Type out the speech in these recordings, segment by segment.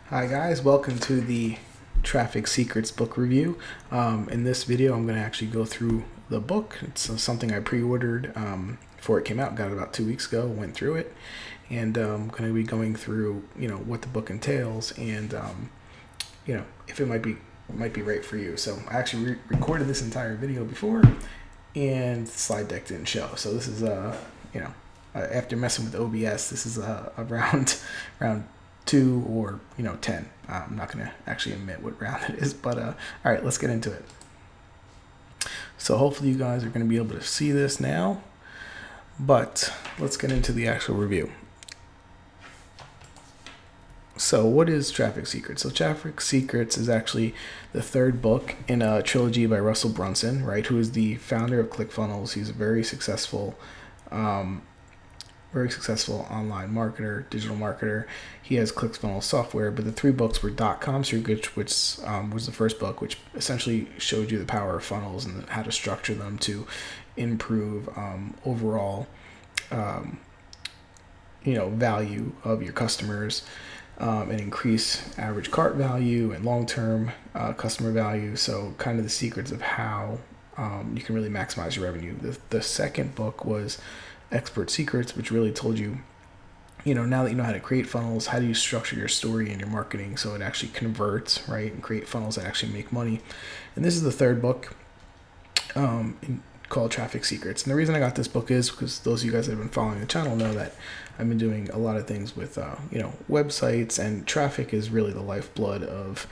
Hi guys, welcome to the Traffic Secrets book review. In this video I'm going to actually go through the book. It's something I pre-ordered before it came out, got it about 2 weeks ago, went through it, and I'm going to be going through what the book entails and if it might be right for you. So I actually recorded this entire video before and the slide deck didn't show. So this is after messing with OBS, this is around 2 or 10. I'm not going to actually admit what round it is, but all right, let's get into it. So hopefully you guys are going to be able to see this now, but let's get into the actual review. So what is Traffic Secrets? So Traffic Secrets is actually the third book in a trilogy by Russell Brunson, right, who is the founder of ClickFunnels. He's a very successful online marketer, digital marketer. He has ClickFunnels software, but the three books were DotCom Secrets, which was the first book, which essentially showed you the power of funnels and how to structure them to improve overall value of your customers and increase average cart value and long-term customer value. So kind of the secrets of how you can really maximize your revenue. The second book was Expert Secrets, which really told you, now that you know how to create funnels, how do you structure your story and your marketing so it actually converts, right, and create funnels that actually make money. And this is the third book called Traffic Secrets. And the reason I got this book is because those of you guys that have been following the channel know that I've been doing a lot of things with websites, and traffic is really the lifeblood of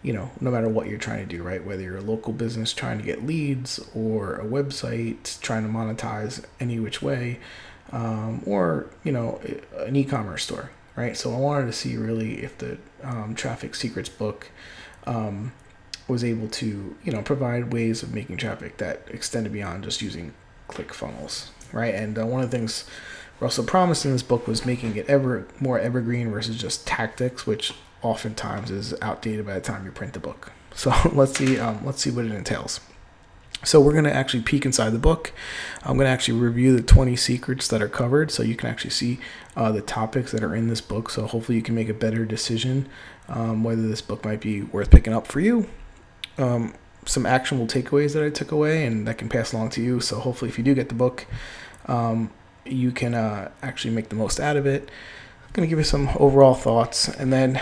no matter what you're trying to do, right? Whether you're a local business trying to get leads or a website trying to monetize any which way, or, an e-commerce store, right? So I wanted to see really if the Traffic Secrets book was able to, provide ways of making traffic that extended beyond just using ClickFunnels, right? And one of the things Russell promised in this book was making it ever more evergreen versus just tactics, which oftentimes is outdated by the time you print the book. So let's see what it entails. So we're going to actually peek inside the book. I'm going to actually review the 20 secrets that are covered, so you can actually see the topics that are in this book. So hopefully you can make a better decision whether this book might be worth picking up for you. Some actionable takeaways that I took away and that can pass along to you. So hopefully if you do get the book, you can actually make the most out of it. I'm going to give you some overall thoughts, and then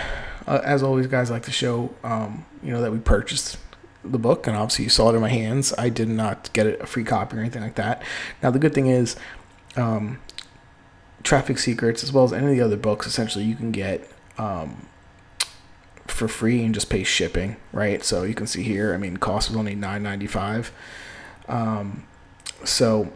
as always, guys, I like to show that we purchased the book, and obviously you saw it in my hands. I did not get a free copy or anything like that. Now the good thing is Traffic Secrets, as well as any of the other books, essentially you can get for free and just pay shipping, right? So you can see here, cost was only $9.95. So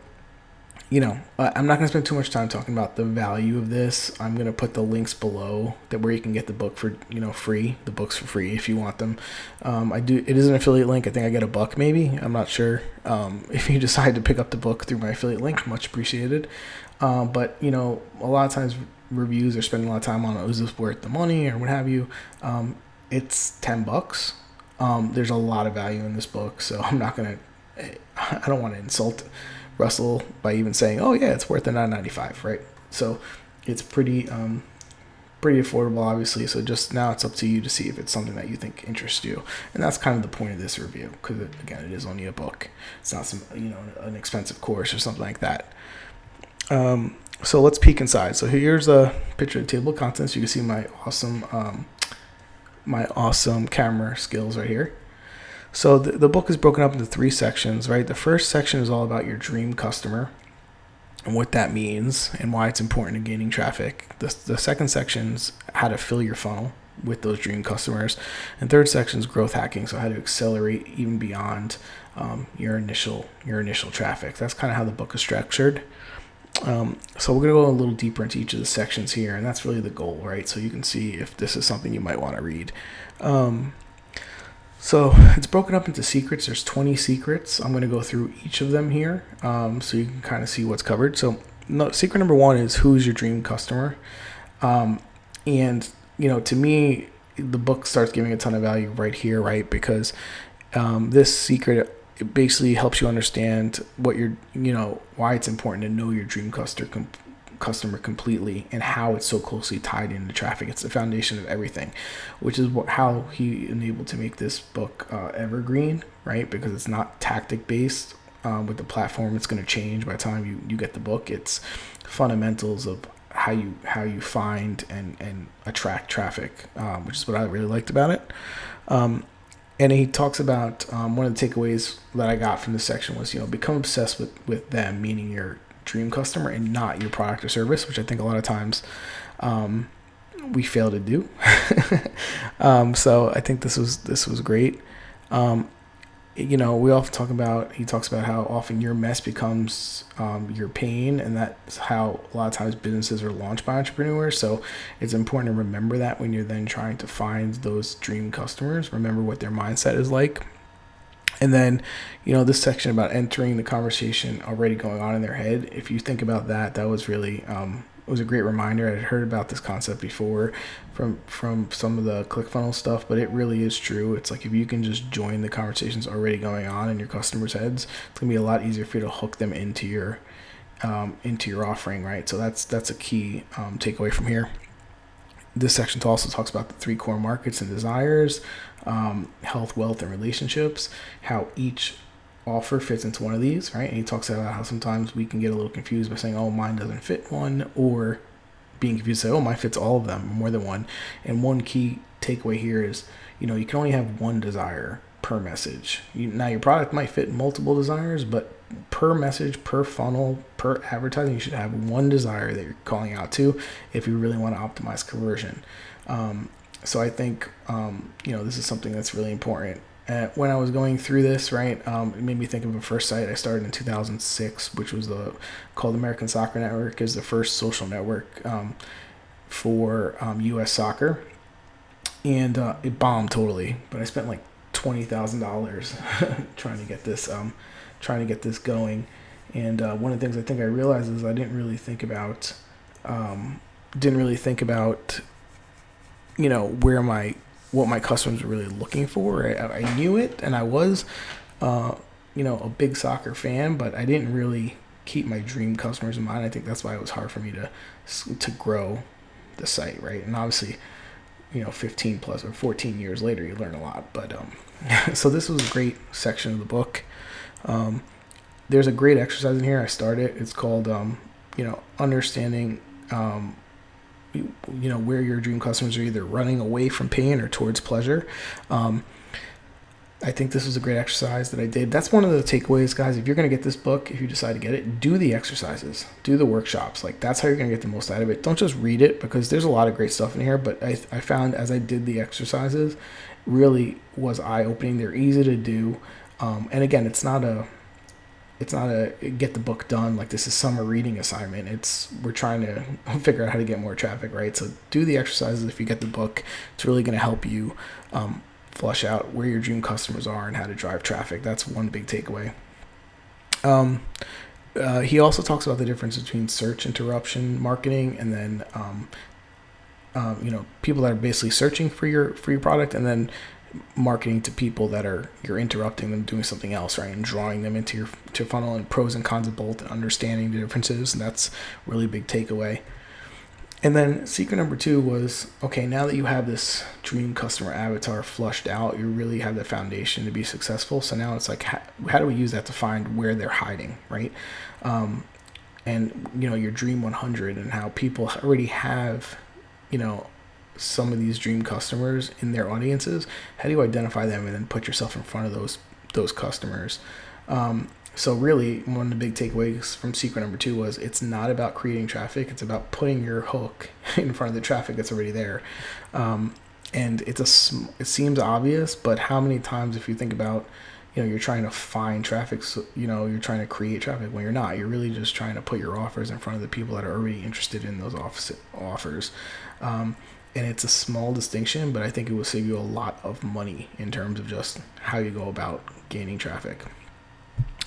I'm not going to spend too much time talking about the value of this. I'm going to put the links below that where you can get the book for free. The books for free if you want them. It is an affiliate link. I think I get $1 maybe. I'm not sure. If you decide to pick up the book through my affiliate link, much appreciated. But a lot of times reviews are spending a lot of time on, is this worth the money or what have you. It's $10. There's a lot of value in this book, so I don't want to insult Russell by even saying, oh yeah, it's worth the $9.95, right? So it's pretty affordable, obviously. So just now it's up to you to see if it's something that you think interests you, and that's kind of the point of this review, because again, it is only a book. It's not some an expensive course or something like that. So let's peek inside. So here's a picture of the table of contents. You can see my awesome camera skills right here. So the book is broken up into 3 sections, right? The first section is all about your dream customer and what that means and why it's important in gaining traffic. The second section is how to fill your funnel with those dream customers. And third section is growth hacking, so how to accelerate even beyond your initial traffic. That's kind of how the book is structured. So we're going to go a little deeper into each of the sections here, and that's really the goal, right? So you can see if this is something you might want to read. So it's broken up into secrets. There's 20 secrets. I'm going to go through each of them here so you can kind of see what's covered. So secret number 1 is who's your dream customer. And, to me, the book starts giving a ton of value right here, right? Because this secret, it basically helps you understand what why it's important to know your dream customer completely, and how it's so closely tied into traffic. It's the foundation of everything, which is how he enabled to make this book evergreen, right? Because it's not tactic based. With the platform, it's going to change by the time you get the book. It's fundamentals of how you find and attract traffic, which is what I really liked about it. And he talks about one of the takeaways that I got from this section was, become obsessed with them, meaning your dream customer, and not your product or service, which I think a lot of times we fail to do. So I think this was great. We often he talks about how often your mess becomes your pain, and that's how a lot of times businesses are launched by entrepreneurs. So it's important to remember that when you're then trying to find those dream customers, remember what their mindset is like. And then, this section about entering the conversation already going on in their head, if you think about that, that was really it was a great reminder. I had heard about this concept before from some of the ClickFunnels stuff, but it really is true. It's like if you can just join the conversations already going on in your customers' heads, it's gonna be a lot easier for you to hook them into your offering, right? So that's a key takeaway from here. This section also talks about the 3 core markets and desires, health, wealth, and relationships, how each offer fits into one of these, right? And he talks about how sometimes we can get a little confused by saying, oh, mine doesn't fit one, or being confused, say, oh, mine fits all of them, or more than one. And one key takeaway here is, you can only have one desire per message. Now your product might fit multiple desires, but per message, per funnel, per advertising, you should have one desire that you're calling out to if you really want to optimize conversion. So I think, this is something that's really important. When I was going through this, right, it made me think of a first site I started in 2006, which was called American Soccer Network, is the first social network for U.S. soccer, and it bombed totally. But I spent like $20,000 trying to get this going. And one of the things I think I realized is I didn't really think about what my customers were really looking for. I knew it, and I was, a big soccer fan, but I didn't really keep my dream customers in mind. I think that's why it was hard for me to grow the site, right? And obviously, 15 plus or 14 years later, you learn a lot. But so this was a great section of the book. There's a great exercise in here. I started. It's called, understanding. Where your dream customers are either running away from pain or towards pleasure. I think this was a great exercise that I did. That's one of the takeaways, guys. If you're going to get this book, if you decide to get it, do the exercises, do the workshops. Like, that's how you're going to get the most out of it. Don't just read it, because there's a lot of great stuff in here. But I found as I did the exercises, really was eye-opening. They're easy to do. And again, it's not a get the book done, like this is summer reading assignment. We're trying to figure out how to get more traffic, right? So do the exercises. If you get the book, it's really going to help you flush out where your dream customers are and how to drive traffic. That's one big takeaway. He also talks about the difference between search interruption marketing and then people that are basically searching for your product, and then marketing to people that you're interrupting them doing something else, right, and drawing them into your funnel, and pros and cons of both, and understanding the differences. And that's really a big takeaway. And then secret number 2 was, okay, now that you have this dream customer avatar flushed out, you really have the foundation to be successful. So now it's like, how do we use that to find where they're hiding, right? And your dream 100, and how people already have some of these dream customers in their audiences. How do you identify them and then put yourself in front of those customers? So really, one of the big takeaways from secret number 2 was, it's not about creating traffic. It's about putting your hook in front of the traffic that's already there. And it seems obvious, but how many times, if you think about, you're trying to find traffic, so, you're trying to create traffic when you're not. You're really just trying to put your offers in front of the people that are already interested in those offers. And it's a small distinction, but I think it will save you a lot of money in terms of just how you go about gaining traffic.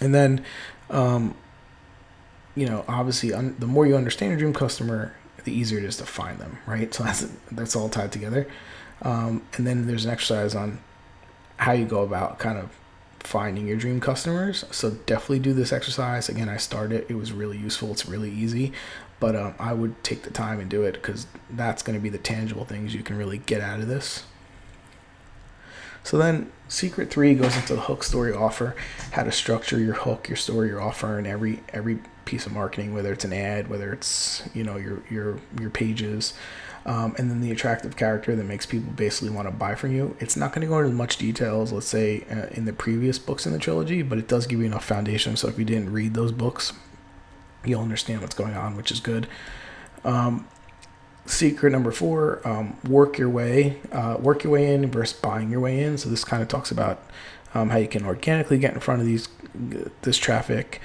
And then, obviously, the more you understand your dream customer, the easier it is to find them, right? So that's all tied together. And then there's an exercise on how you go about kind of finding your dream customers. So definitely do this exercise. Again, I started, it was really useful. It's really easy, but I would take the time and do it, because that's going to be the tangible things you can really get out of this. So then secret 3 goes into the hook, story, offer, how to structure your hook, your story, your offer, and every piece of marketing, whether it's an ad, whether it's, your pages, and then the attractive character that makes people basically want to buy from you. It's not going to go into much details, let's say, in the previous books in the trilogy, but it does give you enough foundation. So if you didn't read those books, you'll understand what's going on, which is good. Secret number 4, work your way in versus buying your way in. So this kind of talks about how you can organically get in front of this traffic,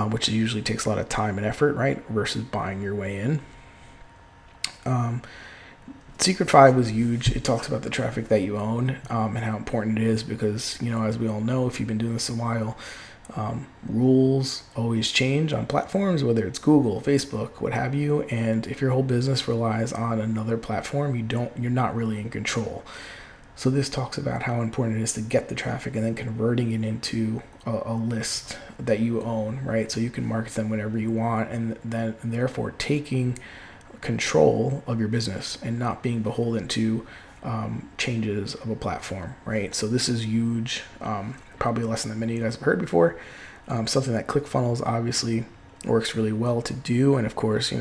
which usually takes a lot of time and effort, right? Versus buying your way in. Secret 5 was huge. It talks about the traffic that you own, and how important it is, because, as we all know, if you've been doing this a while, rules always change on platforms, whether it's Google, Facebook, what have you. And if your whole business relies on another platform, you're not really in control. So this talks about how important it is to get the traffic and then converting it into a list that you own, right? So you can market them whenever you want, and therefore taking control of your business and not being beholden to changes of a platform, right? So this is huge. Probably a lesson that many of you guys have heard before. Something that ClickFunnels obviously works really well to do. And of course,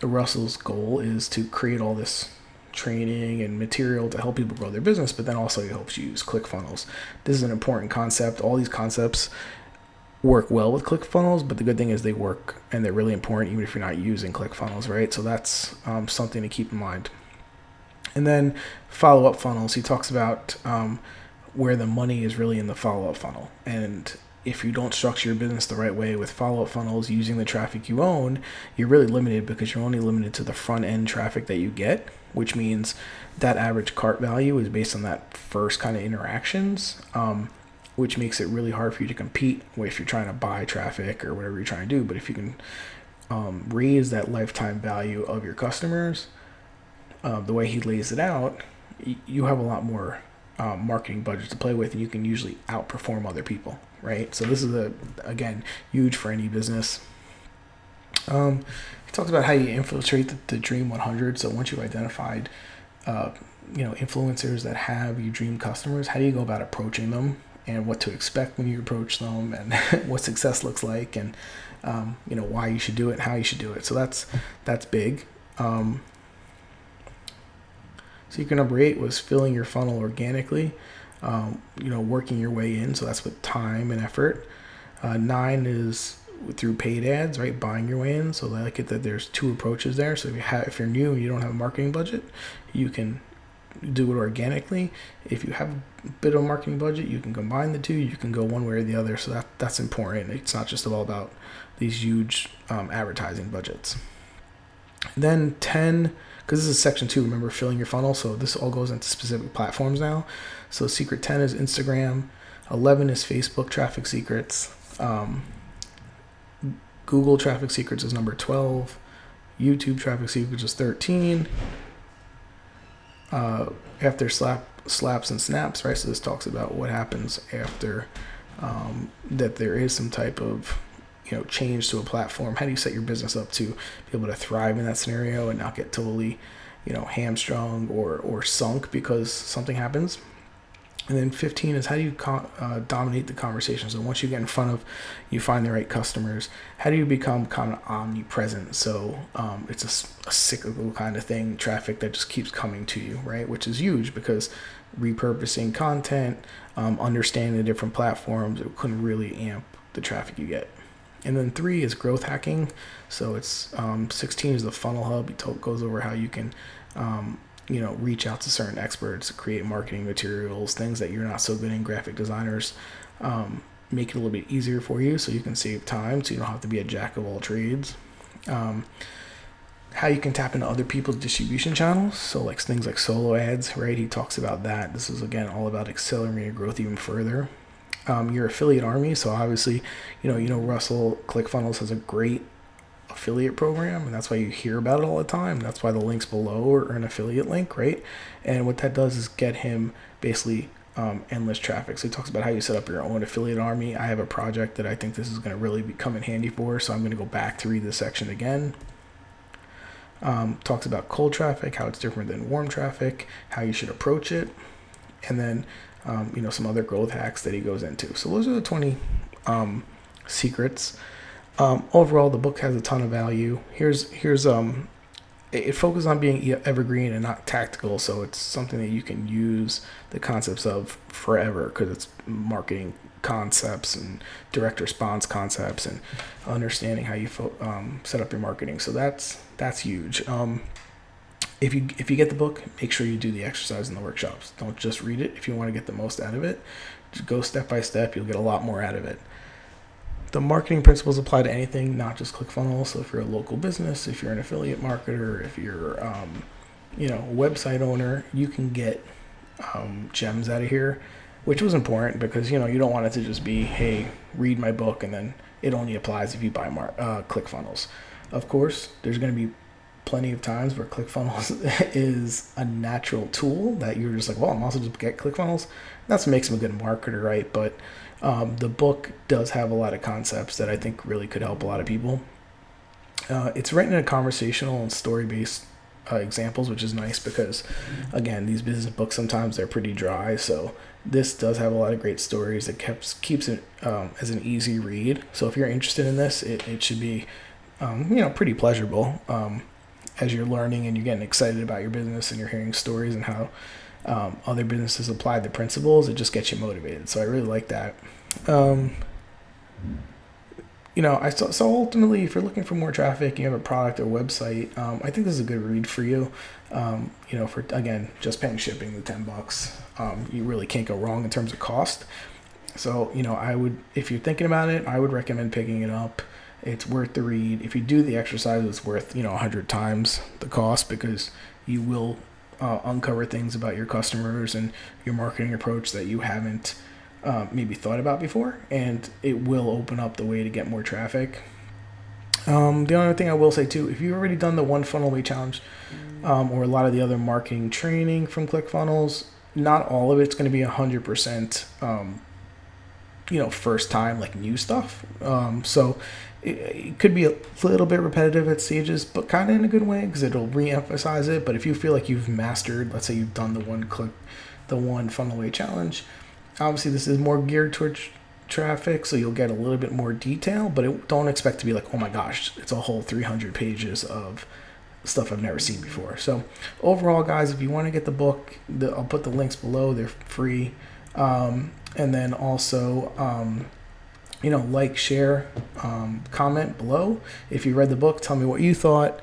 Russell's goal is to create all this training and material to help people grow their business, but then also he helps you use ClickFunnels. This is an important concept. All these concepts work well with ClickFunnels, but the good thing is they work and they're really important even if you're not using ClickFunnels, right? So that's something to keep in mind. And then follow-up funnels. He talks about where the money is really in the follow-up funnel. And if you don't structure your business the right way with follow-up funnels using the traffic you own, you're really limited, because you're only limited to the front-end traffic that you get, which means that average cart value is based on that first kind of interactions, which makes it really hard for you to compete if you're trying to buy traffic or whatever you're trying to do. But if you can raise that lifetime value of your customers, the way he lays it out, you have a lot more marketing budget to play with, and you can usually outperform other people, right? So this is again huge for any business. He talks about how you infiltrate the Dream 100. So once you've identified influencers that have your dream customers, how do you go about approaching them, and what to expect when you approach them, and what success looks like, and why you should do it and how you should do it. So that's big. Secret number 8 was filling your funnel organically, working your way in. So that's with time and effort. 9 is through paid ads, right? Buying your way in. So I like it that there's 2 approaches there. So if you're new and you don't have a marketing budget, you can do it organically. If you have a bit of a marketing budget, you can combine the 2. You can go one way or the other. So that's important. It's not just all about these huge advertising budgets. Then 10, because this is section 2, remember, filling your funnel. So this all goes into specific platforms now. So secret 10 is Instagram. 11 is Facebook traffic secrets. Google traffic secrets is number 12. YouTube traffic secrets is 13. After slaps and snaps, right? So this talks about what happens after that there is some type of change to a platform. How do you set your business up to be able to thrive in that scenario and not get totally hamstrung or sunk because something happens? And then 15 is how do you dominate the conversation. So once you get in front of, you find the right customers, how do you become kind of omnipresent? So it's a cyclical kind of thing, traffic that just keeps coming to you, right? Which is huge, because repurposing content, understanding the different platforms, it couldn't really amp the traffic you get. And then 3 is growth hacking. So it's 16 is the funnel hub. He goes over how you can reach out to certain experts, create marketing materials, things that you're not so good in, graphic designers, make it a little bit easier for you so you can save time, so you don't have to be a jack of all trades. How you can tap into other people's distribution channels, so like things like solo ads, right? He talks about that. This is again all about accelerating growth even further. Your affiliate army, so obviously Russell ClickFunnels has a great affiliate program, and that's why you hear about it all the time. That's why the links below are an affiliate link, right? And what that does is get him basically endless traffic. So he talks about how you set up your own affiliate army. I have a project that I think this is going to really come in handy for, so I'm going to go back to read this section again. Talks about cold traffic, how it's different than warm traffic, how you should approach it, and then some other growth hacks that he goes into. So those are the 20 secrets. Overall, the book has a ton of value. Here's it focuses on being evergreen and not tactical, so it's something that you can use the concepts of forever, because it's marketing concepts and direct response concepts and understanding how you set up your marketing. So that's huge. If you get the book, make sure you do the exercise and the workshops. Don't just read it. If you want to get the most out of it, just go step by step. You'll get a lot more out of it. The marketing principles apply to anything, not just ClickFunnels. So if you're a local business, if you're an affiliate marketer, if you're a website owner, you can get gems out of here, which was important because you don't want it to just be, hey, read my book, and then it only applies if you buy ClickFunnels. Of course, there's going to be plenty of times where ClickFunnels is a natural tool that you're just like, well, I'm also just get ClickFunnels. That's what makes him a good marketer, right? But the book does have a lot of concepts that I think really could help a lot of people. It's written in conversational and story-based examples, which is nice because, again, these business books sometimes they're pretty dry. So this does have a lot of great stories. It keeps it as an easy read. So if you're interested in this, it should be pretty pleasurable as you're learning and you're getting excited about your business and you're hearing stories and how other businesses apply the principles. It just gets you motivated. So I really like that. So ultimately, if you're looking for more traffic, you have a product or website, I think this is a good read for you. For, again, just paying shipping, the $10, you really can't go wrong in terms of cost. So, I would, if you're thinking about it, I would recommend picking it up. It's worth the read. If you do the exercise, it's worth, 100 times the cost, because you will uncover things about your customers and your marketing approach that you haven't maybe thought about before, and it will open up the way to get more traffic. The only thing I will say too, if you've already done the one funnel away challenge or a lot of the other marketing training from ClickFunnels, not all of it's going to be 100% first time, like new stuff. So it could be a little bit repetitive at stages, but kind of in a good way, because it'll re-emphasize it. But if you feel like you've mastered, let's say you've done the one funnel away challenge, obviously this is more geared towards traffic, so you'll get a little bit more detail, but don't expect to be like, oh my gosh, it's a whole 300 pages of stuff I've never seen before. So overall, guys, if you want to get the book, I'll put the links below. They're free. And then also, like, share, comment below. If you read the book, tell me what you thought.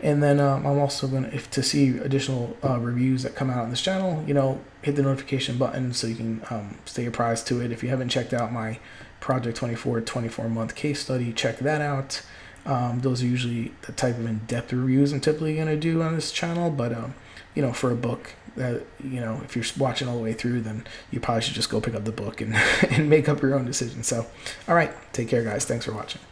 And then I'm also going to see additional reviews that come out on this channel, hit the notification button so you can stay apprised to it. If you haven't checked out my Project 24-month case study, check that out. Those are usually the type of in-depth reviews I'm typically going to do on this channel. But, for a book that, if you're watching all the way through, then you probably should just go pick up the book and, and make up your own decision. So, all right, take care, guys. Thanks for watching.